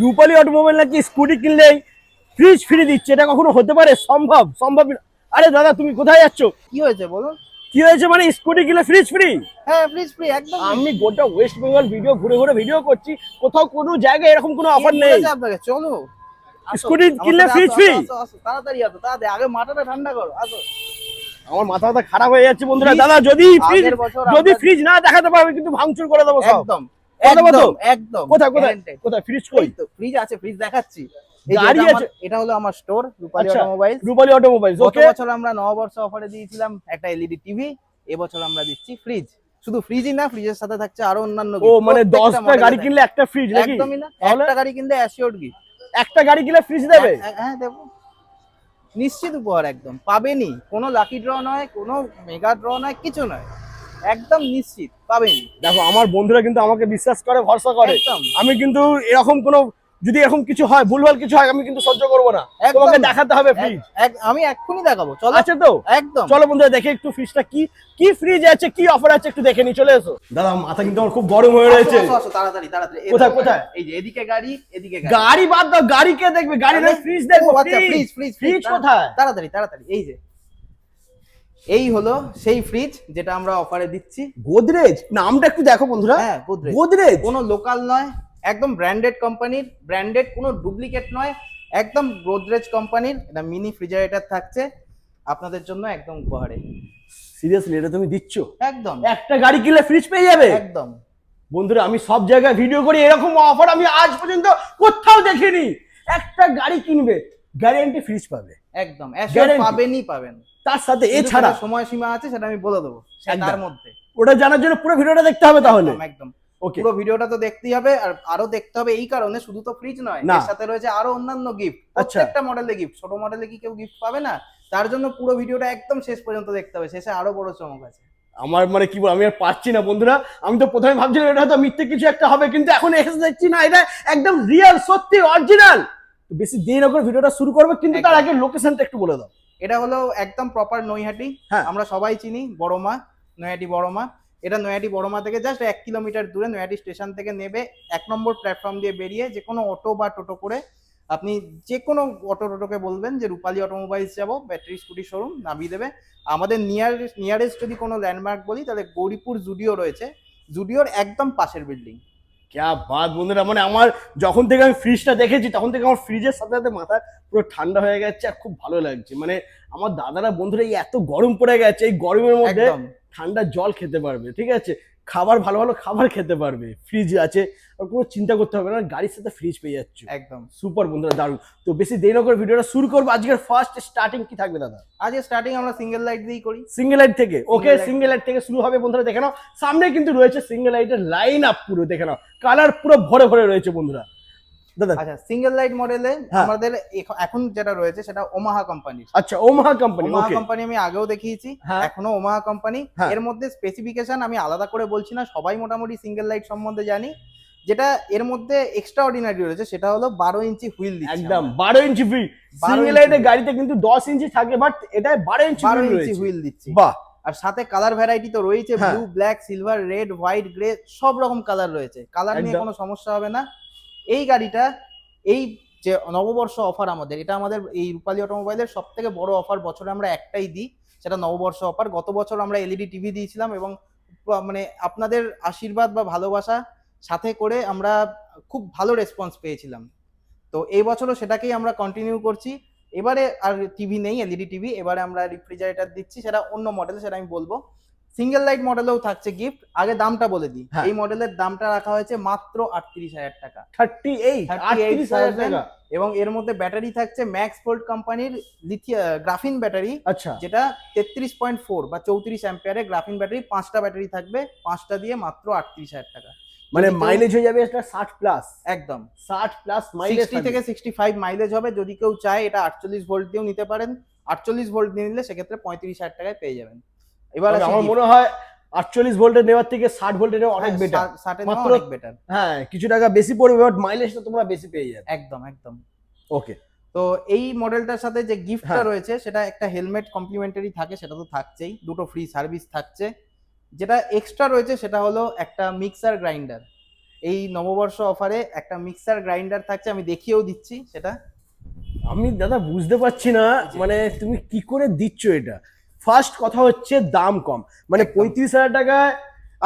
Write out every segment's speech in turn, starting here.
রূপালী automobile নাকি scooty কিনলেই fridge free দিচ্ছে, এটা কখনো হতে পারে? সম্ভব? সম্ভব না। আরে দাদা তুমি কোথায় যাচ্ছ? কি হয়েছে বলুন? কি হয়েছে মানে স্কুটি কিনলে ফ্রিজ ফ্রি? হ্যাঁ, ফ্রিজ ফ্রি, একদম আমি গোটা ওয়েস্ট বেঙ্গল ভিডিও ঘুরে ঘুরে ভিডিও করছি, কোথাও কোনো জায়গায় এরকম কোনো অফার নেই। আপনাকে চলো, আসো, স্কুটি আমার কিনলে সাথে ফ্রিজ আসো, ফ্রি? আসো, আসো, আসো, তাড়াতাড়ি আসো, তাড়াতাড়ি, আগে মাথাটা ঠান্ডা করো, আসো। আমার মাথা ব্যথা খারাপ হয়ে যাচ্ছে বন্ধুরা। Fridge দাদা যদি ফ্রিজ, আগের বছর যদি আমরা- ফ্রিজ না দেখাতে পারবে কিন্তু ভাঙচুর করে দেবো সব। একদম করে দেবো তো? একদম একদম কোথায় কোথায় guaranteed। কোথায় ফ্রিজ কই? এই তো ফ্রিজ আছে, ফ্রিজ দেখাচ্ছি। এই যে গাড়ি এটা আছে? এটা হলো আমার স্টোর রূপালী আচ্ছা, অটোমোবাইলস। রূপালী অটোমোবাইলস। গত ওকে, বছর আমরা নববর্ষ অফারে দিয়েছিলাম একটা এলইডি টিভি, এবছর আমরা দিচ্ছি ফ্রিজ। শুধু ফ্রিজই না, ফ্রিজের সাথে থাকছে আরো অন্যান্য ও gift, মানে প্রত্যেকটা 10টা model গাড়ি এ কিনলে একটা ফ্রিজ থাকছে। নাকি? একদমই না, তাহলে একটা গাড়ি কিনলে অ্যাসিওরড গিফট। একটা গাড়ি কিনলে ফ্রিজ দেবে? হ্যাঁ দেবো, নিশ্চিত উপহার, একদম পাবেনই। কোনো লাকি ড্র নয়, কোনো মেগা ড্র নয়, কিছু নয়, একদম নিশ্চিত পাবেনই। দেখো আমার বন্ধুরা কিন্তু আমাকে বিশ্বাস করে, ভরসা করে। একদম আমি কিন্তু এরকম কোনো, যদি এরকম কিছু হয়, ভুলভাল কিছু হয়, আমি কিন্তু সহ্য করবো না। একদম তোমাকে না। দেখাতে হবে ফ্রিজ। আমি এক্ষুনি দেখাবো, চলো। আছে তো? একদম চলো বন্ধুরা দেখে একটু ফ্রিজটা কি কি ফ্রিজ আছে, কি অফার আছে একটু দেখে নি। চলে এসো দাদা, মাথা কিন্তু আমার খুব গরম হয়ে রয়েছে। আসো, আসো, তাড়াতাড়ি তাড়াতাড়ি। কোথায় কোথায়? এই যে এদিকে গাড়ি, এদিকে গাড়ি। গাড়ি বাদ দাও, গাড়ি কে দেখবে? গাড়ি নয়, ফ্রিজ দেখবো। ও আচ্ছা, ফ্রিজ ফ্রিজ ফ্রিজ কোথায়? তাড়াতাড়ি তাড়াতাড়ি। এই যে এই হলো সেই ফ্রিজ যেটা আমরা অফারে দিচ্ছি। গোদরেজ, নামটা একটু দেখো বন্ধুরা। হ্যাঁ, গোদরেজ। গোদরেজ কোনো লোকাল নয়, একদম ব্র্যান্ডেড কোম্পানির, ব্র্যান্ডেড, কোনো ডুপ্লিকেট নয়, একদম গোদরেজ কোম্পানির। এটা মিনি রেফ্রিজারেটর থাকছে আপনাদের জন্য একদম উপহারে। সিরিয়াসলি এটা তুমি দিচ্ছ? একদম একটা গাড়ি কিনলে ফ্রিজ পেয়ে যাবে? একদম। বন্ধুরা আমি সব জায়গায় ভিডিও করি, এরকম অফার আমি আজ পর্যন্ত কোথাও দেখিনি। একটা গাড়ি কিনবে গ্যারান্টি ফ্রিজ পাবে, একদম অ্যাসিওর Guarantee। পাবেনই পাবেন। তার সাথে কিন্তু এছাড়া সেটা সময়সীমা আছে, সেটা আমি বলে দেবো একদম। তার মধ্যে। ওটা জানার জন্য পুরো ভিডিওটা দেখতে হবে তাহলে। একদম একদম। ওকে, পুরো ভিডিওটা তো দেখতেই হবে, আর আরো দেখতে হবে এই কারণে, শুধু তো ফ্রিজ নয়, না। এর সাথে রয়েছে আরো অন্যান্য গিফট। আচ্ছা। প্রত্যেকটা মডেলে গিফট, ছোট মডেলে কি কেউ গিফট পাবে না? তার জন্য পুরো ভিডিওটা একদম শেষ পর্যন্ত দেখতে হবে, শেষে আরো বড় চমক আছে। আমার মানে কি বল, আমি আর পারছি না বন্ধুরা। আমি তো প্রথমে ভাবছিলাম এটা হয়তো মিথ্যে কিছু একটা হবে, কিন্তু এখন এসে দেখছি না, এটা একদম রিয়েল, সত্যি অরিজিনাল। বেশি দেরি না করে ভিডিওটা শুরু করবো, কিন্তু তার আগে লোকেশনটা একটু বলে দাও। এটা হলো একদম প্রপার নৈহাটি। হ্যাঁ। আমরা সবাই চিনি বড়মা, নৈহাটি বড়মা। এটা নৈহাটি বড়মা থেকে জাস্ট 1 কিলোমিটার দূরে। নৈহাটি স্টেশন থেকে নেবে 1 নম্বর প্ল্যাটফর্ম দিয়ে বেরিয়ে যে কোনো অটো বা টোটো করে আপনি যে কোনো অটো টোটোকে বলবেন যে রূপালী অটোমোবাইলস যাবো, ব্যাটারি স্কুটি শোরুম, নামিয়ে দেবে। আমাদের নিয়ারেস্ট যদি কোনো ল্যান্ডমার্ক বলি তাহলে গৌরীপুর জুডিও রয়েছে, জুডিওর একদম পাশের বিল্ডিং। ক্যা বাত বন্ধুরা, মানে আমার যখন থেকে আমি ফ্রিজটা দেখেছি তখন থেকে আমার ফ্রিজের সাথে সাথে মাথা পুরো ঠান্ডা হয়ে গেছে, আর খুব ভালো লাগছে। মানে আমার দাদারা বন্ধুরা এই এত গরম পড়ে গেছে, এই গরমের মধ্যে একদম ঠান্ডা জল খেতে পারবে, ঠিক আছে, খাবার ভালো ভালো খাবার খেতে পারবে, ফ্রিজ আছে, আর কোনো চিন্তা করতে হবে না, গাড়ির সাথে ফ্রিজ পেয়ে যাচ্ছ। একদম। সুপার বন্ধুরা, দারুণ। তো বেশি দেরি না করে ভিডিওটা শুরু করবো। আজকের ফার্স্ট স্টার্টিং কি থাকবে দাদা? আজকে স্টার্টিং আমরা সিঙ্গেল লাইট দিয়েই করি। সিঙ্গেল লাইট থেকে? ওকে, Single light। সিঙ্গেল লাইট থেকে শুরু হবে বন্ধুরা, দেখে নাও। সামনে কিন্তু রয়েছে সিঙ্গেল লাইটের লাইন আপ, পুরো দেখে নাও, কালার পুরো ভরে ভরে রয়েছে বন্ধুরা। দাদা আচ্ছা, সিঙ্গেল লাইট মডেলে হ্যাঁ। আমাদের এখন যেটা রয়েছে সেটা ওমাহা কোম্পানির। আচ্ছা, ওমাহা কোম্পানি। ওমাহা ওকে, কোম্পানি আমি আগেও দেখিয়েছি, হ্যাঁ। এখনো ওমাহা কোম্পানি। হ্যাঁ। এর মধ্যে স্পেসিফিকেশন আমি আলাদা করে বলছি না, সবাই মোটামুটি সিঙ্গেল লাইট সম্বন্ধে জানি। যেটা এর মধ্যে এক্সট্রা অর্ডিনারি রয়েছে সেটা হলো 12 ইঞ্চি হুইল দিচ্ছি একদম আমরা। 12 ইঞ্চি ফ্রি। 12 সিঙ্গেল ইঞ্চি লাইটের wheel। গাড়িতে কিন্তু 10 ইঞ্চি থাকে, বাট এটায় 12 ইঞ্চি 12 হুইল ইঞ্চি রয়েছে। হুইল দিচ্ছি। বাহ। আর সাথে কালার ভ্যারাইটি তো রয়েছে, হ্যাঁ। Blue, black, silver, red, white, grey, সব রকম কালার রয়েছে। কালার নিয়ে একদম। কোনো সমস্যা হবে না। এই গাড়িটা, এই যে নববর্ষ অফার আমাদের, এটা আমাদের এই রূপালী অটোমোবাইলের সব থেকে বড় অফার। বছরে আমরা একটাই দিই, সেটা নববর্ষ অফার। গত বছর আমরা এলইডি টিভি দিয়েছিলাম, এবং মানে আপনাদের আশীর্বাদ বা ভালোবাসা সাথে করে আমরা খুব ভালো রেসপন্স পেয়েছিলাম। তো এই বছরও সেটাকেই আমরা কন্টিনিউ করছি। এবারে আর টিভি নেই, এলইডি টিভি, এবারে আমরা রেফ্রিজারেটর দিচ্ছি, সেটা অন্য মডেল, সেটা আমি বলবো। সিঙ্গেল লাইট মডেলেও থাকছে গিফট। আগে দামটা বলে দিই, হ্যাঁ। এই মডেলের দামটা রাখা হয়েছে মাত্র 38,000 টাকা। 38 38,000 টাকা। এবং এর মধ্যে ব্যাটারি থাকছে ম্যাক্স ফোল্ড কোম্পানির গ্রাফিন ব্যাটারি, আচ্ছা, যেটা 33.4 বা 34 অ্যাম্পিয়ারের গ্রাফিন ব্যাটারি। 5টা ব্যাটারি থাকবে, 5টা দিয়ে মাত্র 38,000 টাকা। মানে যদি কেউ- মাইলেজ হয়ে যাবে এটা 60 প্লাস। একদম 60 প্লাস মাইলেজ 60 থেকে 65 মাইলেজ হবে। যদি কেউ চায় এটা 48 ভোল্ট দিয়েও নিতে পারেন। 48 ভোল্ট দিয়ে নিলে সেক্ষেত্রে 35,000 টাকায় পেয়ে যাবেন। এবার আসি আমার gift। মনে হয় 48 ভোল্টের নেওয়ার থেকে 60 ভোল্টের নেওয়া অনেক হ্যাঁ, বেটার। 60 এ নেওয়া মাত্র- অনেক বেটার। হ্যাঁ, কিছু টাকা বেশি পড়বে, বাট মাইলেজটা তোমরা বেশি পেয়ে যাবে। একদম একদম। ওকে। তো এই মডেলটার সাথে যে গিফটটা হ্যাঁ। রয়েছে সেটা একটা হেলমেট কমপ্লিমেন্টারি থাকে, সেটা তো থাকছেই। দুটো ফ্রি সার্ভিস থাকছে। যেটা এক্সট্রা রয়েছে সেটা হলো একটা মিক্সার গ্রাইন্ডার। এই নববর্ষ অফারে একটা মিক্সার গ্রাইন্ডার থাকছে, আমি দেখিয়েও দিচ্ছি সেটা। আমি দাদা বুঝতে পারছি না মানে তুমি কি করে দিচ্ছ এটা। ফার্স্ট কথা হচ্ছে দাম কম, মানে একদম। 35,000 টাকায়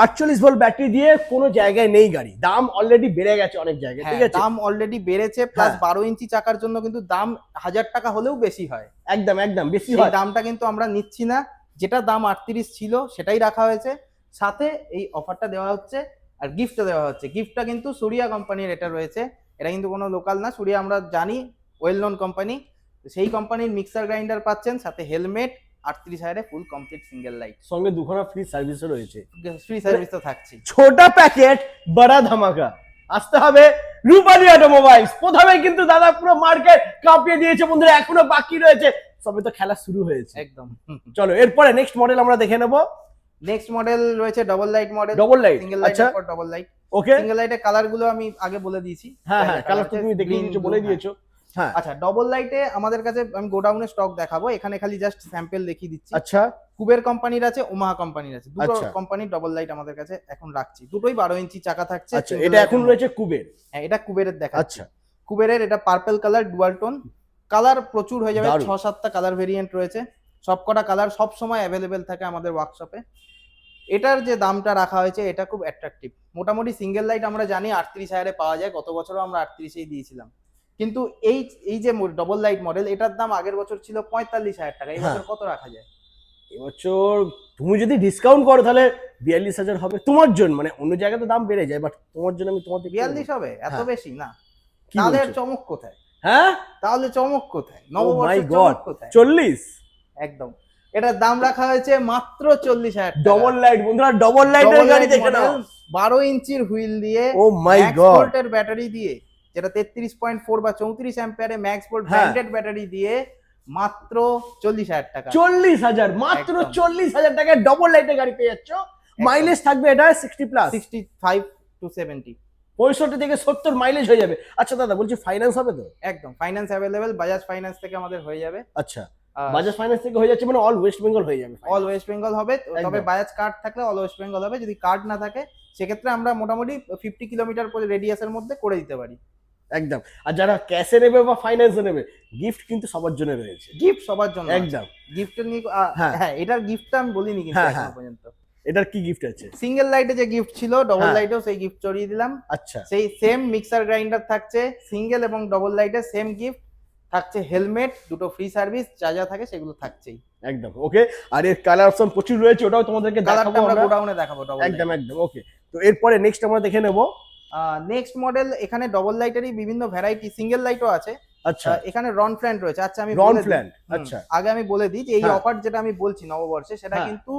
48 ভোল্ট ব্যাটারি দিয়ে কোনো জায়গায় নেই গাড়ি, দাম অলরেডি বেড়ে গেছে অনেক জায়গায়, ঠিক হ্যাঁ, আছে? দাম অলরেডি বেড়েছে, প্লাস হ্যাঁ। 12 ইঞ্চি চাকার জন্য কিন্তু দাম 1000 টাকা হলেও বেশি হয়। একদম একদম বেশি সেই হয়। দামটা কিন্তু আমরা নিচ্ছি না, যেটা দাম 38 ছিল সেটাই রাখা হয়েছে, সাথে এই অফারটা দেওয়া হচ্ছে আর গিফটটা দেওয়া হচ্ছে। গিফটটা কিন্তু সুরিয়া কোম্পানির এটা রয়েছে, এটা কিন্তু কোনো লোকাল না, সুরিয়া আমরা জানি ওয়েল নোন কোম্পানি। সেই কোম্পানির মিক্সার গ্রাইন্ডার পাচ্ছেন, সাথে helmet, 38,000 full complete single light, সঙ্গে দুখানা ফ্রি সার্ভিসও রয়েছে। ফ্রি সার্ভিস তো থাকছেই। ছোটা প্যাকেট বড়া ধামাকা, আসতে হবে রূপালী অটোমোবাইলস। প্রথমে কিন্তু দাদা পুরো মার্কেট কাঁপিয়ে দিয়েছে বন্ধুরা, এখনো বাকি রয়েছে, সবে তো খেলা শুরু হয়েছে। একদম। চলো এরপরে নেক্সট মডেল আমরা দেখে নেব। নেক্সট মডেল রয়েছে double light model. Double light, single আচ্ছা লাইটের পর ডবল লাইট। ওকে। সিঙ্গেল লাইটের কালার গুলো আমি আগে বলে দিয়েছি। হ্যাঁ হ্যাঁ, কালার তো হচ্ছে তুমি দেখিয়ে green, দিয়েছো, blue, বলে হ্যাঁ। দিয়েছো। হ্যাঁ আচ্ছা, ডবল লাইটে আমাদের কাছে আমি গোডাউনে স্টক দেখাবো, এখানে খালি জাস্ট স্যাম্পল দেখিয়ে দিচ্ছি। আচ্ছা কুবের কোম্পানির আছে, ওমাহা কোম্পানির আছে, দুটো আচ্ছা। কোম্পানির ডবল লাইট আমাদের কাছে এখন রাখছি। দুটোই 12 ইঞ্চি চাকা থাকছে। আচ্ছা, single এটা light এখন এর রয়েছে কুবের। হ্যাঁ, এটা কুবেরের দেখাচ্ছি। আচ্ছা কুবেরের এটা purple colour dual tone, colour প্রচুর হয়ে যাবে, দারুণ। 6-7টা কালার ভেরিয়েন্ট রয়েছে, সবকটা কালার সব সময় অ্যাভেলেবেল থাকে আমাদের ওয়ার্কশপে। এটার যে দামটা রাখা হয়েছে এটা খুব অ্যাট্রাকটিভ। মোটামুটি সিঙ্গেল লাইট আমরা জানি 38,000 পাওয়া যায়, গত বছরও আমরা 38-এই দিয়েছিলাম। কিন্তু এই যে ডবল লাইট মডেল, এটার দাম আগের বছর ছিল 45,000 টাকা, এই বছর কত রাখা যায়? এবছর তুমি যদি ডিসকাউন্ট করো তাহলে 42,000 হবে তোমার জন্য, মানে অন্য জায়গাতে দাম বেড়ে যায়, বাট তোমার জন্য আমি তোমাদের 42 হবে? এত হ্যাঁ। বেশি না। কি তাহলে বলছো? চমক কোথায়? হ্যাঁ তাহলে চমক কোথায়? মাই নববর্ষের গড, চমক কোথায়? 40 একদম। এটার দাম রাখা হয়েছে মাত্র 40,000 টাকা। ডবল লাইট বন্ধুরা, ডবল লাইটের গাড়ি দেখে নাও। 12 ইঞ্চির হুইল দিয়ে, ও মাই ম্যাক্স গড, ভোল্টের ব্যাটারি দিয়ে, যেটা 33.4 বা 34 অ্যাম্পিয়ারে ম্যাক্স ভোল্ট হ্যাঁ। ব্র্যান্ডেড ব্যাটারি দিয়ে মাত্র 40,000 টাকা। 40,000, মাত্র একদম। 40,000 টাকায় ডবল লাইটের গাড়ি পেয়ে যাচ্ছ। মাইলেজ থাকবে এটা 60 প্লাস, 65 to 70। 65 থেকে 70 মাইলেজ হয়ে যাবে। আচ্ছা দাদা বলছি ফাইন্যান্স হবে তো? একদম, ফাইন্যান্স অ্যাভেলেবেল, বাজাজ ফাইন্যান্স থেকে আমাদের হয়ে যাবে। আচ্ছা, বাজাজ ফাইন্যান্স থেকে হয়ে যাচ্ছে, মানে অল ওয়েস্ট বেঙ্গল হয়ে যাবে। অল ওয়েস্ট বেঙ্গল হবে, তবে একদম। বাজাজ কার্ড থাকলে অল ওয়েস্ট বেঙ্গল হবে, যদি কার্ড না থাকে সেক্ষেত্রে আমরা মোটামুটি 50 কিলোমিটার রেডিয়াসের মধ্যে করে দিতে পারি। একদম। আর যারা ক্যাশে নেবে বা ফাইন্যান্সে নেবে, গিফট কিন্তু সবার জন্য রয়েছে। গিফট সবার জন্য একদম। গিফটের নিয়ে হ্যাঁ। হ্যাঁ, এটার গিফটটা আমি বলিনি কিন্তু হ্যাঁ, এখনো হ্যাঁ। পর্যন্ত। এটার কি গিফট আছে? সিঙ্গেল লাইটে যে গিফট ছিল, ডবল হ্যাঁ। লাইটেও সেই গিফট চড়িয়ে দিলাম। আচ্ছা সেই সেম মিক্সার গ্রাইন্ডার থাকছে, সিঙ্গেল এবং ডবল লাইটে সেম গিফট থাকছে, হেলমেট, দুটো ফ্রি সার্ভিস, যা যা থাকে সেগুলো থাকছেই। একদম ওকে। আর এর কালার অপশন প্রচুর রয়েছে, ওটাও তোমাদেরকে কালারটা দেখাবো আমরা আমরা। গোডাউনে দেখাবো ডবল একদম একদম ওকে। তো এরপরে নেক্সট আমরা দেখে নেব। নেক্সট মডেল, এখানে ডবল লাইটেরই বিভিন্ন ভ্যারাইটি, সিঙ্গেল লাইটও আছে। আচ্ছা, এখানে রন ফ্ল্যান্ট রয়েছে। আচ্ছা, আমি রন বলে দিই। ফ্ল্যান্ট, হুম, আচ্ছা আগে আমি বলে দিই যে এই হ্যাঁ। অফার যেটা আমি বলছি নববর্ষে, সেটা হ্যাঁ। কিন্তু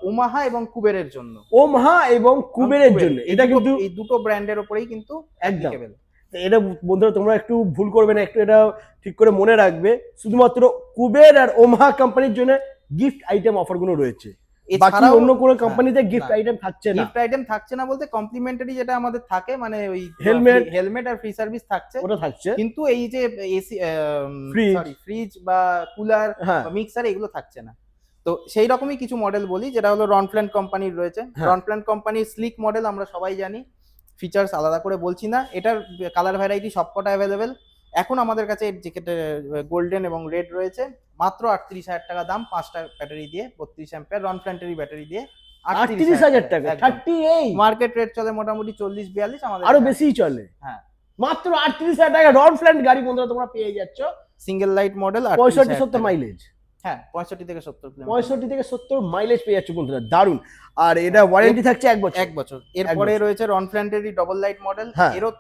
ওমাহা এবং কুবেরের জন্য। ওমহা এবং কুবেরের কুবের, জন্য, এটা কিন্তু এই দুটো ব্র্যান্ডের উপরেই কিন্তু একদম। applicable। এটা বন্ধুরা তোমরা একটু ভুল করবে না, একটু এটা ঠিক করে মনে রাখবে, শুধুমাত্র কুবের আর ওমহা কোম্পানির জন্য গিফট আইটেম অফার গুলো রয়েছে, বাকি এছাড়াও অন্য কোনো কোম্পানিতে গিফট না। আইটেম থাকছে না। গিফট আইটেম থাকছে না বলতে কমপ্লিমেন্টারি যেটা আমাদের থাকে, মানে ওই Helmet। হেলমেট আর ফ্রি সার্ভিস থাকছে, ওটা থাকছে। কিন্তু এই যে এসি Fridge। ফ্রিজ বা কুলার হ্যাঁ বা মিক্সার এগুলো থাকছে না। তো সেই রকমই কিছু মডেল বলি, যেটা হলো রনফ্ল্যান্ট কোম্পানির রয়েছে। হ্যাঁ। রনফ্ল্যান্ট কোম্পানির স্লিক মডেল আমরা সবাই জানি, ফিচার্স আলাদা করে বলছি না। এটার কালার ভ্যারাইটি সবকটা অ্যাভেলেবেল। এখন আমাদের কাছে এর জ্যাকেটে গোল্ডেন এবং রেড রয়েছে, মাত্র 38,000 টাকা দাম, 5টা ব্যাটারি দিয়ে, 32 অ্যাম্পিয়ার রনফ্ল্যান্টেরই ব্যাটারি দিয়ে 38,000 টাকা, 38। মার্কেট রেট চলে মোটামুটি 40-42, আমাদের আরো বেশিই চলে। হ্যাঁ। মাত্র 38,000 টাকা রন ফ্ল্যান্ট গাড়ি বন্ধুরা তোমরা পেয়ে যাচ্ছ। Single light model, 65-70 mileage. হ্যাঁ, 65 থেকে 70 কিলোমিটার, 65 থেকে 70 মাইলেজ পেয়ে যাচ্ছ বন্ধুরা, দারুন। আর এটা ওয়ারেন্টি থাকছে 1 বছর। 1 বছর। এরপরে রয়েছে রনফ্ল্যান্টেরই ডবল লাইট মডেল, হ্যাঁ। এরও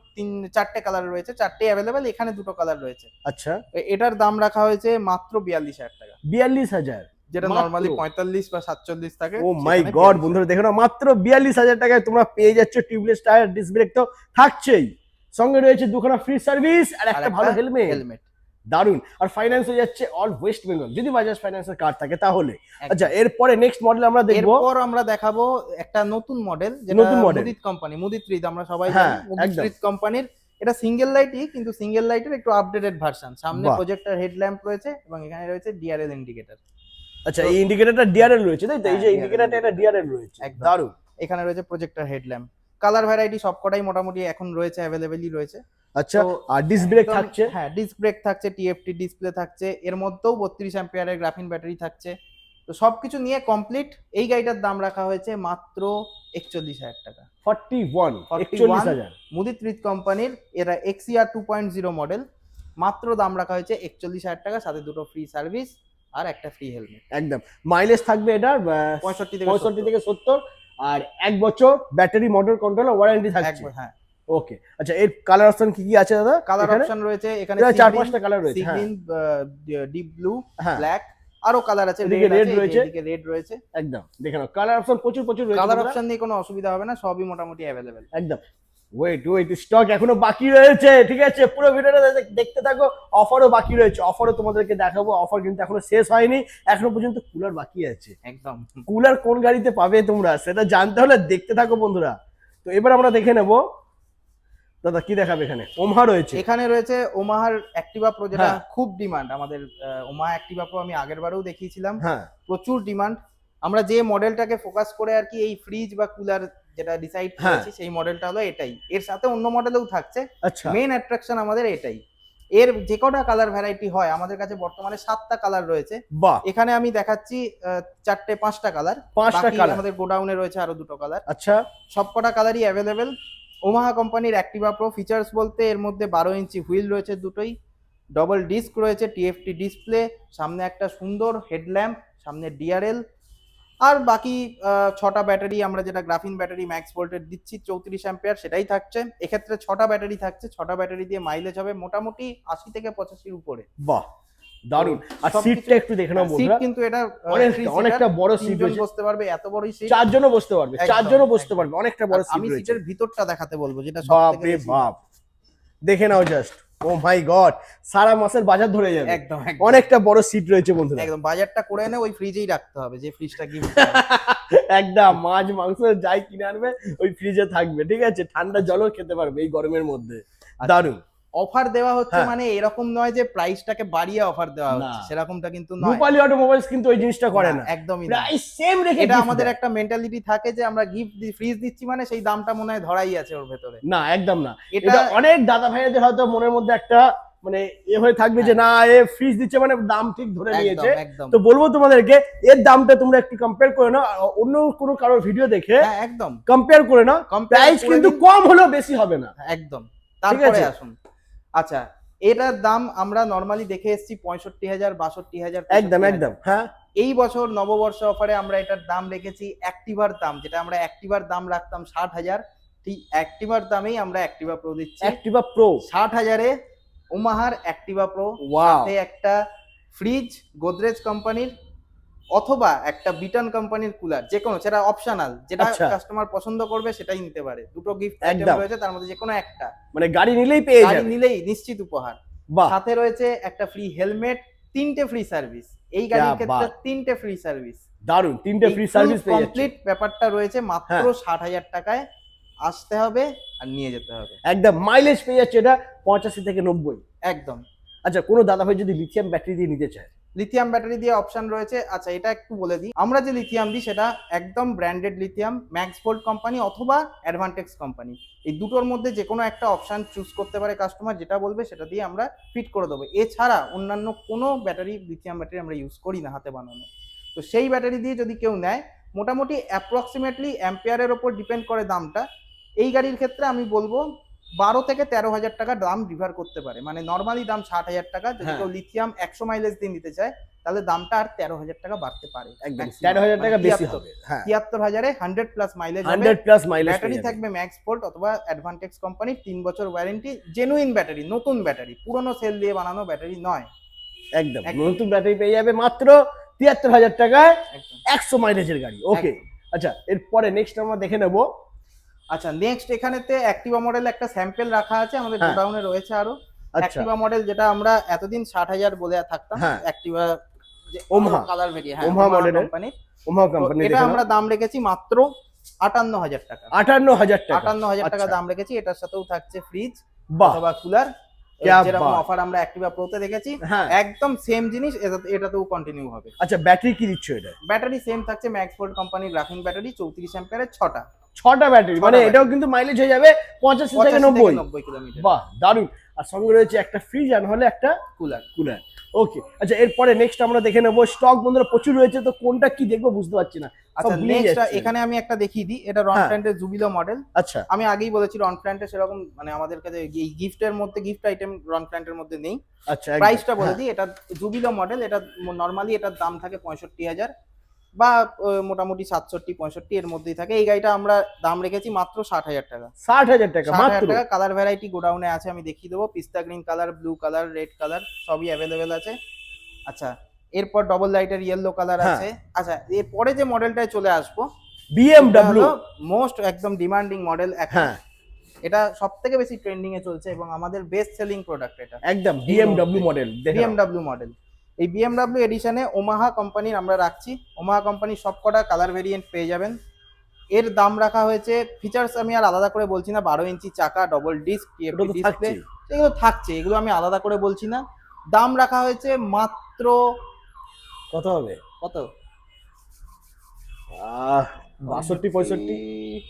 4টে কালার রয়েছে, 4টেই অ্যাভেলেবেল, এখানে দুটো কালার রয়েছে। আচ্ছা, এটার দাম রাখা হয়েছে মাত্র 42,000 টাকা, 42,000, যেটা মাত্র। নরমালি 45 বা 47 থাকে। ও মাই গড বন্ধুরা দেখো না, মাত্র 42,000 টাকায় তোমরা পেয়ে যাচ্ছ টিউবলেস টায়ার, ডিস্ক ব্রেক তো থাকছেই, সঙ্গে রয়েছে দুখানা ফ্রি সার্ভিস আর একটা ভালো হেলমেট, দারুন। আর ফাইন্যান্স হয়ে যাচ্ছে অল ওয়েস্ট বেঙ্গল, যদি বাজাজ ফাইন্যান্সের কার্ড থাকে তাহলে। আচ্ছা, এরপরে নেক্সট মডেল আমরা দেখবো। এরপর আমরা দেখাবো একটা নতুন মডেল, যেটা নতুন model। মুদিত কোম্পানি, মুদিত রিদ আমরা সবাই হ্যাঁ, জানি, মুদিত একদম। রিদ কোম্পানির। এটা সিঙ্গেল লাইটই, কিন্তু সিঙ্গেল লাইটের একটু আপডেটেড ভার্সন। সামনে বাহ। প্রজেক্টর হেডল্যাম্প রয়েছে এবং এখানে রয়েছে ডিআরএল ইন্ডিকেটর। আচ্ছা, এই ইন্ডিকেটরটা ডিআরএল রয়েছে তাই তো? এই যে হ্যাঁ, ইন্ডিকেটরটা এটা ডিআরএল রয়েছে, একদম। দারুন। এখানে রয়েছে প্রজেক্টর হেডল্যাম্প। কালার ভ্যারাইটি সবকটাই মোটামুটি এখন রয়েছে, অ্যাভেলেবেলই রয়েছে। আচ্ছা, তো আর ডিস্ক ব্রেক একদম- থাকছে? হ্যাঁ, ডিস্ক ব্রেক থাকছে, টিএফটি ডিসপ্লে থাকছে, এর মধ্যেও 32 অ্যাম্পিয়ারের গ্রাফিন ব্যাটারি থাকছে। তো সবকিছু নিয়ে কমপ্লিট এই গাড়িটার দাম রাখা হয়েছে মাত্র 41,000 টাকা। 41, 41,000। মুদিত্রিত কোম্পানির এটা এক্সিআর 2.0 মডেল, মাত্র দাম রাখা হয়েছে 41,000 টাকা, সাথে দুটো ফ্রি সার্ভিস আর একটা ফ্রি হেলমেট। একদম মাইলেজ থাকবে এটার 65 থেকে 70, আর 1 বছর ব্যাটারি মোটর কন্ট্রোলার ওয়ারেন্টি থাকছে। একবার, হ্যাঁ। ওকে, আচ্ছা এর কালার অপশন কি কি আছে দাদা? কালার এখানে অপশন রয়েছে এখানে এখানে 4-5টা কালার রয়েছে, হ্যাঁ। গ্রিন, ডিপ ব্লু, হ্যাঁ, ব্ল্যাক, আরো কালার আছে, এদিকে red রেড রয়েছে। এদিকে রেড রয়েছে। একদম দেখে নাও, কালার অপশন প্রচুর রয়েছে কালার বন্ধুরা। অপশন নিয়ে কোনো অসুবিধা হবে না, সবই মোটামুটি অ্যাভেলেবেল। একদম। ওয়েট, স্টক এখনো বাকি রয়েছে, ঠিক আছে? পুরো ভিডিওটা দেখতে থাকো, অফারও বাকি রয়েছে, অফারও তোমাদেরকে দেখাবো। অফার কিন্তু এখনো শেষ হয়নি, এখনো পর্যন্ত কুলার বাকি আছে। একদম। কুলার কোন গাড়িতে পাবে তোমরা সেটা জানতে হলে দেখতে থাকো বন্ধুরা। তো এবার আমরা দেখে নেব দাদা কি দেখাবে। এখানে ওমহা রয়েছে, এখানে রয়েছে ওমাহার অ্যাক্টিভা প্রো, যেটা হ্যাঁ। খুব ডিমান্ড আমাদের। ওমাহা অ্যাক্টিভা প্রো আমি আগের বারেও দেখিয়েছিলাম, হ্যাঁ। প্রচুর ডিমান্ড। আমরা যে মডেলটাকে ফোকাস করে আর কি এই ফ্রিজ বা কুলার যেটা ডিসাইড হ্যাঁ। করেছি, সেই মডেলটা হলো এটাই। এর সাথে অন্য মডেলও থাকছে, আচ্ছা, মেইন অ্যাট্রাকশন আমাদের এটাই। এর যে কটা কালার ভ্যারাইটি হয় আমাদের কাছে বর্তমানে 7টা কালার রয়েছে। বাহ, এখানে আমি দেখাচ্ছি 5টা কালার, 5টা বাকি কালার। আমাদের গোডাউনে রয়েছে আরো 2টো কালার। আচ্ছা, সবকটা কালারই অ্যাভেলেবেল। ওমাহা কোম্পানির অ্যাক্টিভা প্রো ফিচার্স বলতে এর মধ্যে 12 ইঞ্চি হুইল রয়েছে দুটোই, ডবল ডিস্ক রয়েছে, টিএফটি ডিসপ্লে, সামনে একটা সুন্দর হেডল্যাম্প, সামনে ডিআরএল, আর বাকি 6টা ব্যাটারি আমরা যেটা গ্রাফিন ব্যাটারি ম্যাক্স ভোল্টের দিচ্ছি 34 অ্যাম্পিয়ার সেটাই থাকছে। এক্ষেত্রে 6টা ব্যাটারি থাকছে, 6টা ব্যাটারি দিয়ে মাইলেজ হবে মোটামুটি 80 থেকে 85 উপরে। বাহ, দারুন। আর সবকিছু- সিটটা একটু দেখে নাও সিট বন্ধুরা, কিন্তু এটা অনেকটা বড় সিট তিনজন রয়েছে, বসতে পারবে, এত বড়ই সিট। 4 জনও বসতে পারবে, একদম, 4 জনও বসতে একদম। পারবে, অনেকটা বড় সিট আমি রয়েছে। সিটের ভিতরটা দেখাতে বলবো, যেটা বাপ সবথেকে রে বেশি। বাপ, দেখে নাও জাস্ট, ও মাই গড, সারা মাসের বাজার ধরে যাবে। একদম অনেকটা বড় সিট রয়েছে বন্ধুরা। একদম বাজারটা করে এনে ওই ফ্রিজেই রাখতে হবে, যে ফ্রিজটা গিফট। একদম মাছ মাংস যাই কিনে আনবে ওই ফ্রিজে থাকবে, ঠিক আছে? ঠান্ডা জলও খেতে পারবে এই গরমের মধ্যে। দারুন। অফার দেওয়া হচ্ছে হ্যাঁ। মানে এরকম নয় যে প্রাইসটাকে বাড়িয়ে অফার দেওয়া হচ্ছে, না। সেরকমটা কিন্তু নয়। রূপালী অটোমোবাইলস কিন্তু ওই জিনিসটা করে না, একদমই না। প্রাইস সেম রেখে এটা gift আমাদের দেয়। একটা মেন্টালিটি থাকে যে আমরা গিফট ফ্রিজ দিচ্ছি মানে সেই দামটা মনে হয় ধরাই আছে ওর ভেতরে। না, একদম না। এটা এটা অনেক দাদা ভাইদের হয়তো মনের মধ্যে একটা মানে এ হয়ে থাকবে যে না এ ফ্রিজ দিচ্ছে মানে দাম ঠিক ধরে নিয়েছে। একদম তো বলবো তোমাদেরকে এর দামটা তোমরা একটু কম্পেয়ার করে নাও, আর অন্য কোনো কারোর ভিডিও দেখে হ্যাঁ, একদম কম্পেয়ার করে নাও, Compare প্রাইস করে কিন্তু নিন। কম হলেও বেশি হবে না। একদম। তারপরে আছে? আসুন, আচ্ছা এটার দাম আমরা নরমালি দেখে এসেছি 65,000, 62,000। একদম হ্যাঁ। এই বছর নববর্ষ অফারে আমরা এটার দাম রেখেছি অ্যাক্টিভার দাম, যেটা আমরা অ্যাক্টিভার দাম রাখতাম 60,000, ঠিক অ্যাক্টিভার দামেই আমরা অ্যাক্টিভা প্রো দিচ্ছি। অ্যাক্টিভা প্রো 60,000-এ ওমাহার অ্যাক্টিভা প্রো, ওয়াও, সাথে একটা ফ্রিজ গোদরেজ কোম্পানির অথবা একটা বিটন কোম্পানির কুলার, যে কোনো, সেটা অপশনাল, যেটা আচ্ছা। কাস্টমার পছন্দ করবে সেটাই নিতে পারে। দুটো গিফট আইটেম একদম। রয়েছে, তার মধ্যে যে কোনো একটা মানে গাড়ি নিলেই পেয়ে গাড়ি যাবে। নিলেই নিশ্চিত উপহার। বাহ, সাথে রয়েছে একটা ফ্রি হেলমেট, 3টে ফ্রি সার্ভিস। এই গাড়ির ক্যা ক্ষেত্রে বাত। 3টে ফ্রি সার্ভিস, দারুন, 3টে ফ্রি সার্ভিস পেয়ে যাচ্ছে। কমপ্লিট ব্যাপারটা রয়েছে মাত্র হ্যাঁ। 60,000 টাকায়। আসতে হবে আর নিয়ে যেতে হবে। একদম মাইলেজ পেয়ে যাচ্ছে এটা 85 থেকে 90। একদম। আচ্ছা, কোনো দাদা ভাই যদি লিথিয়াম ব্যাটারি দিয়ে নিতে চায়? লিথিয়াম ব্যাটারি দিয়ে অপশন রয়েছে। আচ্ছা এটা একটু বলে দিই, আমরা যে লিথিয়াম দিই সেটা একদম branded lithium, max volt company অথবা অ্যাডভান্টেক্স কোম্পানি। এই দুটোর মধ্যে যে কোনো একটা অপশন চুজ করতে পারে কাস্টমার, যেটা বলবে সেটা দিয়ে আমরা ফিট করে দেবো। এছাড়া অন্যান্য কোনো ব্যাটারি, লিথিয়াম ব্যাটারি আমরা ইউজ করি না হাতে বানানো। তো সেই ব্যাটারি দিয়ে যদি কেউ নেয়, মোটামুটি অ্যাপ্রক্সিমেটলি অ্যাম্পিয়ারের ওপর ডিপেন্ড করে দামটা। এই গাড়ির ক্ষেত্রে আমি বলবো 12 থেকে 13,000 টাকা দাম ডিফার করতে পারে। মানে নর্মালি দাম 60,000 টাকা, যদি হ্যাঁ। কেউ লিথিয়াম 100 মাইলেজ দিয়ে নিতে চায় তাহলে দামটা আর 13,000 টাকা বাড়তে পারে। একদম maximum। 13,000 টাকা মানে বেশি 73 হবে। হ্যাঁ, 73,000-এ 100 প্লাস মাইলেজ হবে। 100 প্লাস মাইলেজ ব্যাটারি থাকবে ম্যাক্স ভোল্ট অথবা অ্যাডভান্টেক্স কোম্পানির 3 বছর ওয়ারেন্টি, জেনুইন ব্যাটারি, নতুন ব্যাটারি, পুরনো সেল দিয়ে বানানো ব্যাটারি নয়। একদম একদম। নতুন ব্যাটারি পেয়ে যাবে মাত্র 73,000 টাকায় একদম 100 মাইলেজের গাড়ি। ওকে, আচ্ছা এরপরে নেক্সট আমরা দেখে নেব। আচ্ছা নেক্সট এখানেতে অ্যাক্টিভা মডেল একটা স্যাম্পল রাখা আছে, আমাদের হ্যাঁ। গোডাউনে রয়েছে আরো। আচ্ছা, অ্যাক্টিভা মডেল যেটা আমরা এতদিন 60,000 বলে থাকতাম, হ্যাঁ। অ্যাক্টিভা ওমহা। কালার ভেরিয়েন্ট, ওমহা মডেলের। কোম্পানি। ওমহা কোম্পানি, এটা আমরা দাম রেখেছি মাত্র 58,000 টাকা। 58,000 টাকা। 58,000 টাকা আচ্ছা, দাম রেখেছি। এটার সাথেও থাকছে ফ্রিজ বাহ, অথবা কুলার, ক্যা যেরকম বাত। অফার আমরা অ্যাক্টিভা প্রোতে দেখেছি হ্যাঁ। একদম সেম জিনিস এটাতেও কন্টিনিউ হবে। আচ্ছা ব্যাটারি কি দিচ্ছ এটা? ব্যাটারি সেম থাকছে ম্যাক্স ভোল্ট কোম্পানির গ্রাফিন ব্যাটারি, 34 অ্যাম্পিয়ারের 6টা। 6টা ব্যাটারি, মানে এটাও কিন্তু মাইলেজ হয়ে যাবে 85 থেকে 90। 90 কিলোমিটার। বাহ দারুণ। আর সঙ্গে রয়েছে একটা ফ্রিজ আর হলে একটা কুলার। ওকে, আচ্ছা এরপরে নেক্সট আমরা দেখে নেবো। স্টক বন্ধুরা প্রচুর রয়েছে, তো কোনটা কি দেখবো বুঝতে পারছি না। আচ্ছা নেক্সট এখানে আমি একটা দেখিয়ে দিই, এটা রনফ্ল্যান্টের জুবিলো মডেল। আচ্ছা, আমি আগেই বলেছি রনফ্ল্যান্টের সেরকম মানে আমাদের কাছে এই গিফটের মধ্যে গিফট আইটেম রনফ্ল্যান্টের মধ্যে নেই। আচ্ছা প্রাইসটা বলে দিই, এটা জুবিলো মডেল, এটা নরমালি এটার দাম থাকে 65,000 বা মোটামুটি 67-65 এর মধ্যেই থাকে। এই গাড়িটা আমরা দাম রেখেছি মাত্র 60,000 টাকা। 60,000 টাকা 60,000 মাত্র। টাকা। কালার ভ্যারাইটি গোডাউনে আছে, আমি দেখিয়ে দেবো। পিস্তা green colour, blue colour, red colour সবই অ্যাভেলেবেল আছে। আচ্ছা এরপর ডবল লাইটের ইয়েলো কালার আছে। আচ্ছা এরপরে যে মডেলটায় চলে আসবো, BMW মোস্ট একদম ডিমান্ডিং মডেল এখন। হ্যাঁ এটা সবথেকে বেশি ট্রেন্ডিং এ চলছে এবং আমাদের বেস্ট সেলিং প্রোডাক্ট এটা। একদম BMW মডেল। BMW model. এই BMW এডিশনে ওমাহা কোম্পানির আমরা রাখছি। ওমাহা কোম্পানির সবকটা কালার ভেরিয়েন্ট পেয়ে যাবেন। এর দাম রাখা হয়েছে, ফিচার্স আমি আর আলাদা করে বলছি না, 12 ইঞ্চি চাকা, ডবল ডিস্ক, টিএফটি ডিসপ্লে, এগুলো থাকছে, এগুলো আমি আলাদা করে বলছি না। দাম রাখা হয়েছে মাত্র কত হবে? কত? 62-65?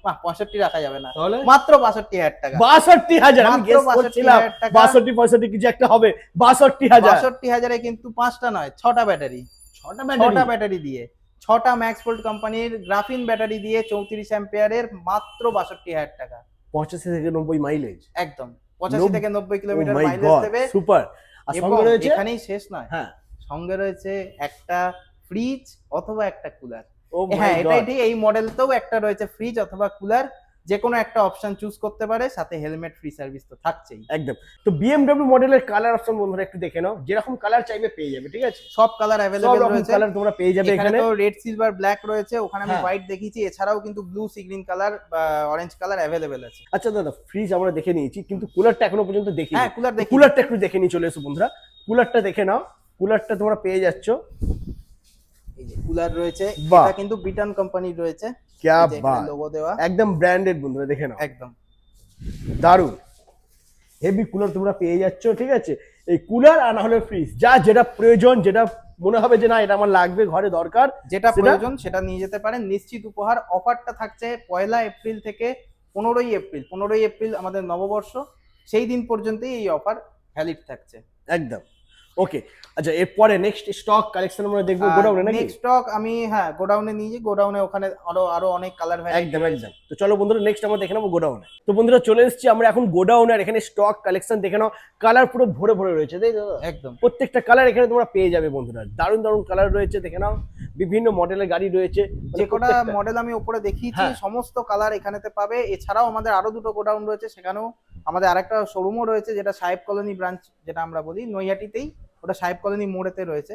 65 রাখা যাবে না, তাহলে মাত্র 62,000 টাকা। 62,000, আমি গেস করছিলাম 62-65 কিছু একটা হবে। 62,000। 62,000 কিন্তু 5টা নয়, 6টা ব্যাটারি। 6টা ব্যাটারি দিয়ে, 6টা ম্যাক্স ফোল্ড কোম্পানির গ্রাফিন ব্যাটারি দিয়ে 34 অ্যাম্পিয়ারের মাত্র 62,000 টাকা। 85 থেকে 90 মাইলেজ, একদম 85 থেকে 90 কিলোমিটার মাই মাইলেজ গড, দেবে। সুপার। আর এবং সঙ্গে রয়েছে, এখানেই শেষ নয়, হ্যাঁ সঙ্গে রয়েছে একটা ফ্রিজ অথবা একটা কুলার। ও হ্যাঁ মাই এটাই গড, ঠিক, এই মডেলতেও একটা রয়েছে ফ্রিজ অথবা কুলার, যে কোনো একটা অপশন চুজ করতে পারে, সাথে হেলমেট ফ্রি সার্ভিস তো থাকছেই। একদম। তো BMW মডেলের কালার অপশন বন্ধুরা একটু দেখে নাও, যেরকম কালার চাইবে পেয়ে যাবে, ঠিক আছে? সব কালার সব অ্যাভেলেবেল রকম রয়েছে। কালার তোমরা পেয়ে যাবে এখানে এখানে। তো রেড সিলভার ব্ল্যাক রয়েছে, ওখানে আমি হ্যাঁ। হোয়াইট দেখিয়েছি, এছাড়াও কিন্তু ব্লু সি গ্রিন কালার বা অরেঞ্জ কালার অ্যাভেলেবেল আছে। আচ্ছা দাদা, ফ্রিজ আমরা দেখে নিয়েছি, কিন্তু কুলারটা এখনো পর্যন্ত দেখিনি। হ্যাঁ কুলার দেখি। কুলারটা একটু দেখে নিয়ে চলে এসো বন্ধুরা, কুলারটা দেখে নাও। কুলারটা তোমরা পেয়ে যাচ্ছ, এই যে কুলার রয়েছে, বাহ। এটা কিন্তু বিটন কোম্পানির রয়েছে, ক্যা বাত, লোগো দেওয়া, একদম ব্র্যান্ডেড বন্ধুরা, দেখে নাও একদম দারুন। হেভি কুলার তোমরা পেয়ে যাচ্ছ, ঠিক আছে? এই কুলার আর না হলে ফ্রিজ, যা যেটা প্রয়োজন, যেটা মনে হবে যে না এটা আমার লাগবে, ঘরে দরকার, যেটা প্রয়োজন সেটা নিয়ে যেতে পারেন। নিশ্চিত উপহার। অফারটা থাকছে 1 এপ্রিল থেকে 15 এপ্রিল। 15 এপ্রিল আমাদের নববর্ষ, সেই দিন পর্যন্তই এই অফার ভ্যালিড থাকছে। একদম। ওকে, আচ্ছা এরপরে নেক্সট স্টক কালেকশন আমরা দেখবো গোডাউনে নাকি? নেক্সট স্টক আমি গোডাউনে নিয়ে যাই, গোডাউনে ওখানে আরো অনেক কালার ভ্যারাইটি। একদম। তো চলো বন্ধুরা, নেক্সট আমরা দেখে নেবো গোডাউনে। তো বন্ধুরা চলে এসেছি আমরা এখন গোডাউনে, আর এখানে স্টক কালেকশন দেখে নাও। কালার পুরো ভরে ভরে রয়েছে, তাই তো? একদম প্রত্যেকটা কালার এখানে তোমরা পেয়ে যাবে বন্ধুরা, দারুণ দারুণ কালার রয়েছে, দেখে নাও। বিভিন্ন মডেলের গাড়ি রয়েছে, মানে যে কটা প্রত্যেকটা- মডেল আমি উপরে দেখিয়েছি হ্যাঁ। সমস্ত কালার এখানেতে পাবে। এছাড়াও আমাদের আরো দুটো গোডাউন রয়েছে, সেখানেও আমাদের আরেকটা শোরুমও রয়েছে, যেটা সাহেব কলোনি ব্রাঞ্চ, যেটা আমরা বলি নৈহাটিতেই, ওটা সাহেব কলোনি মোড়েতে রয়েছে।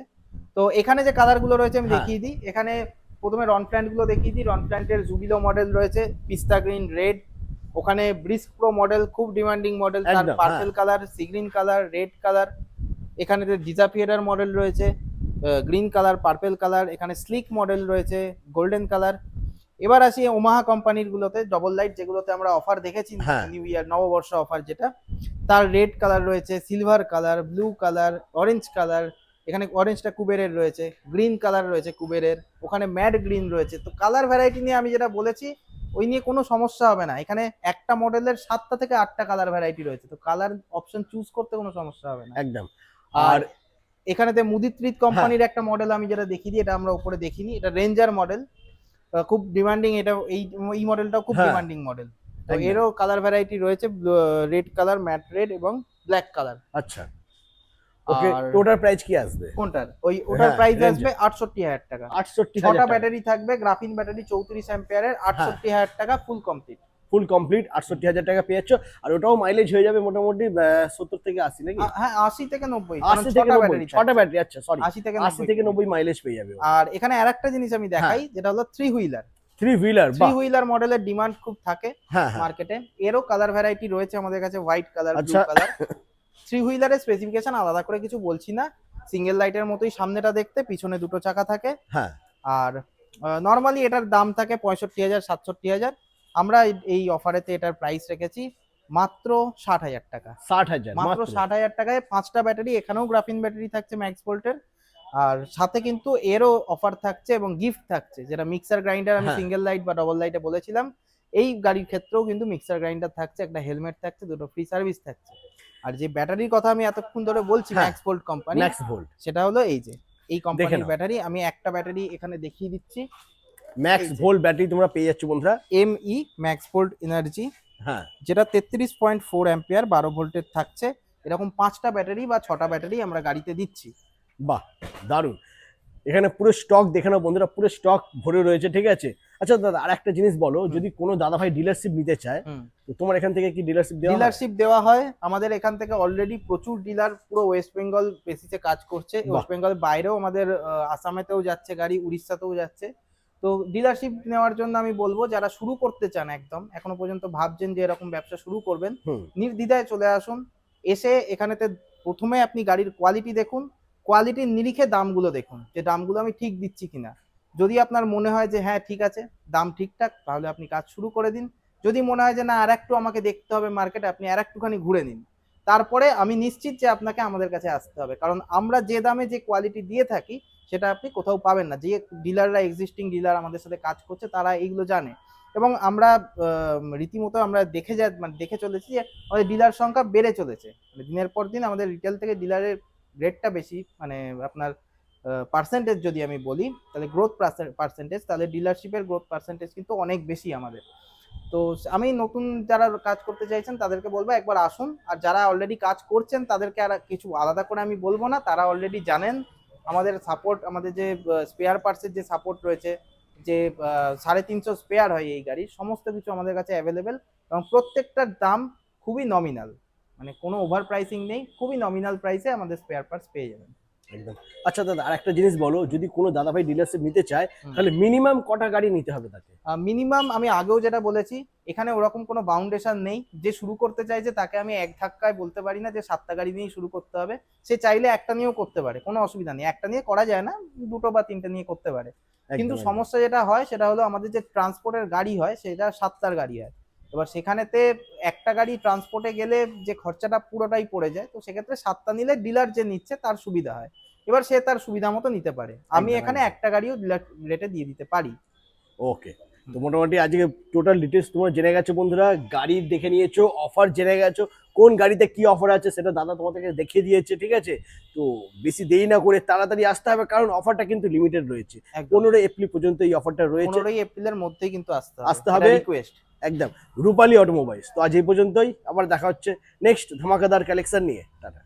তো এখানে যে কালার গুলো রয়েছে আমি হ্যাঁ। দেখিয়ে দিই। এখানে প্রথমে রনফ্ল্যান্ট গুলো দেখিয়ে দিই। রনফ্ল্যান্টের জুবিলো মডেল রয়েছে, পিস্তা গ্রিন, রেড। ওখানে ব্রিস্ক প্রো মডেল, খুব ডিমান্ডিং মডেল, তার একদম, purple colour, sea green colour, red colour. এখানে ডিজাপিয়ার মডেল রয়েছে, গ্রিন কালার, পার্পল কালার। এখানে স্লিক মডেল রয়েছে, গোল্ডেন কালার। এবার আসি ওমাহা কোম্পানির গুলোতে, ডবল লাইট যেগুলোতে আমরা অফার দেখেছি, হ্যাঁ। নিউ ইয়ার নববর্ষ অফার যেটা, তার রেড কালার রয়েছে, silver colour, blue colour, orange colour. এখানে অরেঞ্জটা কুবেরের রয়েছে, গ্রিন কালার রয়েছে কুবেরের, ওখানে ম্যাট গ্রিন রয়েছে। তো কালার ভ্যারাইটি নিয়ে আমি যেটা বলেছি, ওই নিয়ে কোনো সমস্যা হবে না। এখানে একটা মডেলের 7টা থেকে 8টা কালার ভ্যারাইটি রয়েছে, তো কালার অপশন চুজ করতে কোনো সমস্যা হবে না। একদম। আর এখানেতে মুদিত্রিত কোম্পানির একটা মডেল আমি যেটা দেখিয়ে দিই, এটা আমরা উপরে দেখিনি, এটা রেঞ্জার মডেল, খুব ডিমান্ডিং। এটা এই মডেলটাও খুব হ্যাঁ। Demanding model. তো একদম। এরও কালার ভ্যারাইটি রয়েছে, রেড কালার, ম্যাট রেড এবং ব্ল্যাক কালার। আচ্ছা ওকে, আর ওটার প্রাইস কি আসবে? কোনটার? ওটার হ্যাঁ, প্রাইস Ranger। আসবে 68,000 টাকা। 68,000 ছটা টাকা। ব্যাটারি থাকবে, গ্রাফিন ব্যাটারি 34 অ্যাম্পিয়ারের, 68,000 টাকা ফুল কমপ্লিট। ফুল কমপ্লিট 68,000 টাকা পেয়ে যাচ্ছ। আর ওটাও মাইলেজ হয়ে যাবে মোটামুটি 70 থেকে 80 নাকি? হ্যাঁ 80 থেকে 90, 80 থেকে 90, 6টা ব্যাটারি। আচ্ছা সরি, 80 থেকে 80 থেকে 90 মাইলেজ পেয়ে যাবে। আর এখানে আরেকটা জিনিস আমি দেখাই, যেটা হলো 3 হুইলার। 3 হুইলার, 3 হুইলার মডেলের ডিমান্ড খুব থাকে হ্যাঁ। মার্কেটে। এরও কালার ভ্যারাইটি রয়েছে আমাদের কাছে, হোয়াইট কালার, ব্লু আচ্ছা। কালার। 3 হুইলারের স্পেসিফিকেশন আলাদা করে কিছু বলছি না, সিঙ্গেল লাইটের মতোই সামনেটা দেখতে, পিছনে দুটো চাকা থাকে। হ্যাঁ। আর নরমালি এটার দাম থাকে 65,000 67,000। আমরা এই অফারেতে এটার প্রাইস রেখেছি মাত্র 60,000 টাকা। 60,000 মাত্র 60,000 টাকায় 5টা ব্যাটারি। এখানেও গ্রাফিন ব্যাটারি থাকছে ম্যাক্স ভোল্টের, আর সাথে কিন্তু এরও অফার থাকছে এবং গিফট থাকছে, যেটা মিক্সার গ্রাইন্ডার আমি হ্যাঁ। সিঙ্গেল লাইট বা ডবল লাইটে বলেছিলাম, এই গাড়ির ক্ষেত্রেও কিন্তু মিক্সার গ্রাইন্ডার থাকছে, একটা হেলমেট থাকছে, দুটো ফ্রি সার্ভিস থাকছে। আর যে ব্যাটারির কথা আমি এতক্ষণ ধরে বলছি হ্যাঁ। Max volt company, max volt সেটা হলো এই যে এই কোম্পানির নাও। ব্যাটারি। আমি একটা ব্যাটারি এখানে দেখিয়ে দিচ্ছি, ম্যাক্স এই যে। ভোল্ট ব্যাটারি তোমরা পেয়ে যাচ্ছ বন্ধুরা। ME ম্যাক্স ভোল্ট এনার্জি, হ্যাঁ, যেটা 33.4 অ্যাম্পিয়ার 12 ভোল্টের থাকছে। এরকম 5টা ব্যাটারি বা 6টা ব্যাটারি আমরা গাড়িতে দিচ্ছি। বাহ, দারুণ। এখানে পুরো স্টক দেখে নাও বন্ধুরা, পুরো স্টক ভরে রয়েছে, ঠিক আছে। আচ্ছা দাদা, আর একটা জিনিস বলো, যদি কোনো দাদা ভাই ডিলারশিপ নিতে চায়, তো তোমার এখান থেকে কি ডিলারশিপ দেওয়া হয়? ডিলারশিপ দেওয়া হয় আমাদের এখান থেকে। অলরেডি প্রচুর ডিলার পুরো ওয়েস্ট বেঙ্গল বেসিসে কাজ করছে। বাহ। ওয়েস্ট বেঙ্গলের বাইরেও আমাদের আসামেতেও যাচ্ছে গাড়ি, উড়িষ্যাতেও যাচ্ছে। তো ডিলারশিপ নেওয়ার জন্য আমি বলবো, যারা শুরু করতে চান, একদম এখনো পর্যন্ত ভাবছেন যে এরকম ব্যবসা শুরু করবেন, হুম, নির্দ্বিধায় চলে আসুন। এসে এখানেতে প্রথমে আপনি গাড়ির কোয়ালিটি দেখুন, কোয়ালিটির নিরিখে দামগুলো দেখুন, যে দামগুলো আমি ঠিক দিচ্ছি কিনা। যদি আপনার মনে হয় যে হ্যাঁ ঠিক আছে, দাম ঠিকঠাক, তাহলে আপনি কাজ শুরু করে দিন। যদি মনে হয় যে না আর একটু আমাকে দেখতে হবে মার্কেটে, আপনি আর একটুখানি ঘুরে নিন। তারপরে আমি নিশ্চিত যে আপনাকে আমাদের কাছে আসতে হবে, কারণ আমরা যে দামে যে কোয়ালিটি দিয়ে থাকি সেটা আপনি কোথাও পাবেন না। যে ডিলাররা এক্সিস্টিং ডিলার আমাদের সাথে কাজ করছে, তারা এইগুলো জানে। এবং আমরা রীতিমতো আমরা দেখে চলেছি যে আমাদের ডিলার সংখ্যা বেড়ে চলেছে। মানে দিনের পর দিন আমাদের রিটেল থেকে ডিলারের রেটটা বেশি, মানে আপনার পার্সেন্টেজ যদি আমি বলি, তাহলে গ্রোথ পার্সেন্টেজ, তাহলে ডিলারশিপের গ্রোথ পার্সেন্টেজ কিন্তু অনেক বেশি আমাদের। তো আমি নতুন যারা কাজ করতে চাইছেন তাদেরকে বলবো একবার আসুন। আর যারা অলরেডি কাজ করছেন তাদেরকে আর কিছু আলাদা করে আমি বলবো না, তারা অলরেডি জানেন আমাদের সাপোর্ট, আমাদের যে স্পেয়ার পার্টসের যে সাপোর্ট রয়েছে, যে 350 স্পেয়ার হয় এই গাড়ির, সমস্ত কিছু আমাদের কাছে অ্যাভেলেবেল। এবং প্রত্যেকটার দাম খুবই নমিনাল, মানে কোনো ওভার প্রাইসিং নেই, খুবই নমিনাল প্রাইসে আমাদের স্পেয়ার পার্টস পেয়ে যাবেন। একদম। আচ্ছা দাদা, আর একটা জিনিস বলো, যদি কোনো দাদা ভাই ডিলারশিপ নিতে চায়, হুম। তাহলে মিনিমাম কটা গাড়ি নিতে হবে তাকে? মিনিমাম আমি আগেও যেটা বলেছি, এখানে ওরকম কোনো বাউন্ডেশন নেই। যে শুরু করতে চাইছে তাকে আমি এক ধাক্কায় বলতে পারি না যে 7টা গাড়ি নিয়েই শুরু করতে হবে। সে চাইলে একটা নিয়েও করতে পারে, কোনো অসুবিধা নেই। একটা নিয়ে করা যায় না, 2টো বা 3টে নিয়ে করতে পারে। কিন্তু একদম, একদম। সমস্যা যেটা হয় সেটা হলো, আমাদের যে ট্রান্সপোর্টের গাড়ি হয় সেটা 7টার গাড়ি হয়। এবার সেখানেতে একটা গাড়ি ট্রান্সপোর্টে গেলে যে খরচাটা পুরোটাই পড়ে যায়। তো সেক্ষেত্রে 7টা নিলে ডিলার যে নিচ্ছে তার সুবিধা হয়। এবার সে তার সুবিধা মতো নিতে পারে। আমি একদম, এখানে একদম। একটা গাড়িও ডিলার রেটে দিয়ে দিতে পারি। ওকে। তো মোটামুটি আজকে টোটাল ডিটেলস তোমরা জেনে গেছো বন্ধুরা, গাড়ি দেখে নিয়েছো, অফার জেনে গেছো, কোন গাড়িতে কি অফার আছে সেটা দাদা তোমাদেরকে দেখিয়ে দিয়েছে, ঠিক আছে। তো বেশি দেরি না করে তাড়াতাড়ি আসতে হবে, কারণ অফারটা কিন্তু লিমিটেড রয়েছে। একদম 15 এপ্রিল পর্যন্ত এই অফারটা রয়েছে। 15ই এপ্রিলের মধ্যেই কিন্তু আসতে হবে, আসতে হবে। এটা রিকোয়েস্ট। একদম। রূপালী অটোমোবাইলস। তো আজ এই পর্যন্তই, আবার দেখা হচ্ছে নেক্সট ধামাকাদার কালেকশন নিয়ে। টাটা।